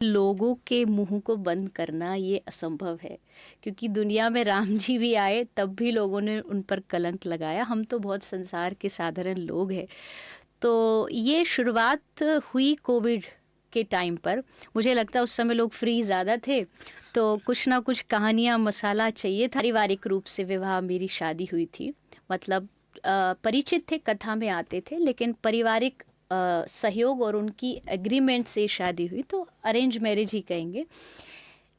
लोगों के मुंह को बंद करना ये असंभव है, क्योंकि दुनिया में राम जी भी आए तब भी लोगों ने उन पर कलंक लगाया। हम तो बहुत संसार के साधारण लोग हैं। तो ये शुरुआत हुई कोविड के टाइम पर। मुझे लगता है उस समय लोग फ्री ज़्यादा थे, तो कुछ ना कुछ कहानियाँ मसाला चाहिए था। पारिवारिक रूप से विवाह मेरी शादी हुई थी, मतलब परिचित थे, कथा में आते थे, लेकिन पारिवारिक सहयोग और उनकी एग्रीमेंट से शादी हुई, तो अरेंज मैरिज ही कहेंगे।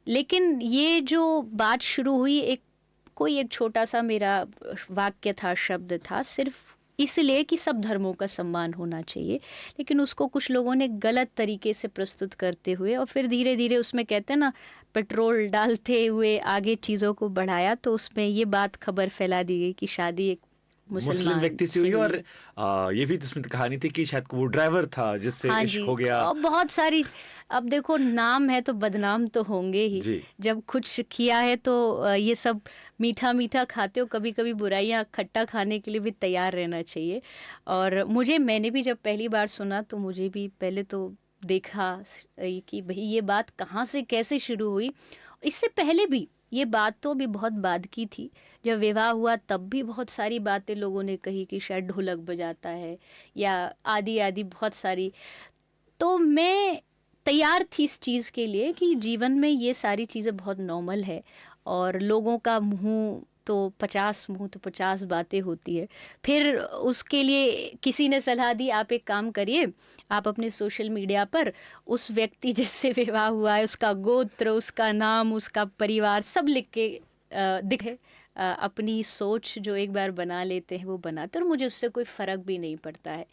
लेकिन ये जो बात शुरू हुई, एक छोटा सा मेरा वाक्य था, शब्द था, सिर्फ इसलिए कि सब धर्मों का सम्मान होना चाहिए, लेकिन उसको कुछ लोगों ने गलत तरीके से प्रस्तुत करते हुए और फिर धीरे धीरे उसमें कहते हैं ना, पेट्रोल डालते हुए आगे चीज़ों को बढ़ाया, तो उसमें ये बात खबर फैला दी गई कि शादी एक मुस्लिम मुसलमान व्यक्ति से से हुई हुई और है। ये भी उसमें कहानी थी कि शायद वो ड्राइवर था जिससे हाँ इश्क जी, हो गया। बहुत सारी। अब देखो, नाम है तो बदनाम तो होंगे ही। जी। जब कुछ किया है तो ये सब मीठा मीठा खाते हो, कभी कभी बुराइयां खट्टा खाने के लिए भी तैयार रहना चाहिए। और मैंने भी जब पहली बार सुना तो मुझे भी पहले तो देखा कि भाई ये बात कहाँ से कैसे शुरू हुई। इससे पहले भी ये बात तो अभी बहुत बाद की थी। जब विवाह हुआ तब भी बहुत सारी बातें लोगों ने कही कि शायद ढोलक बजाता है या आदि आदि बहुत सारी। तो मैं तैयार थी इस चीज़ के लिए कि जीवन में ये सारी चीज़ें बहुत नॉर्मल है, और लोगों का मुंह तो 50 बातें होती है। फिर उसके लिए किसी ने सलाह दी, आप एक काम करिए, आप अपने सोशल मीडिया पर उस व्यक्ति जिससे विवाह हुआ है उसका गोत्र, उसका नाम, उसका परिवार सब लिख के दिखे। अपनी सोच जो एक बार बना लेते हैं वो बनाते, और मुझे उससे कोई फ़र्क भी नहीं पड़ता है।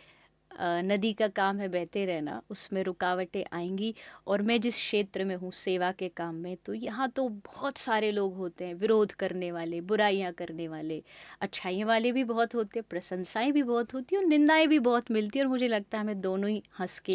नदी का काम है बहते रहना, उसमें रुकावटें आएंगी। और मैं जिस क्षेत्र में हूँ सेवा के काम में, तो यहाँ तो बहुत सारे लोग होते हैं, विरोध करने वाले, बुराइयाँ करने वाले, अच्छाइयों वाले भी बहुत होते हैं, प्रशंसाएं भी बहुत होती हैं और निंदाएं भी बहुत मिलती हैं, और मुझे लगता है हमें दोनों ही हंस के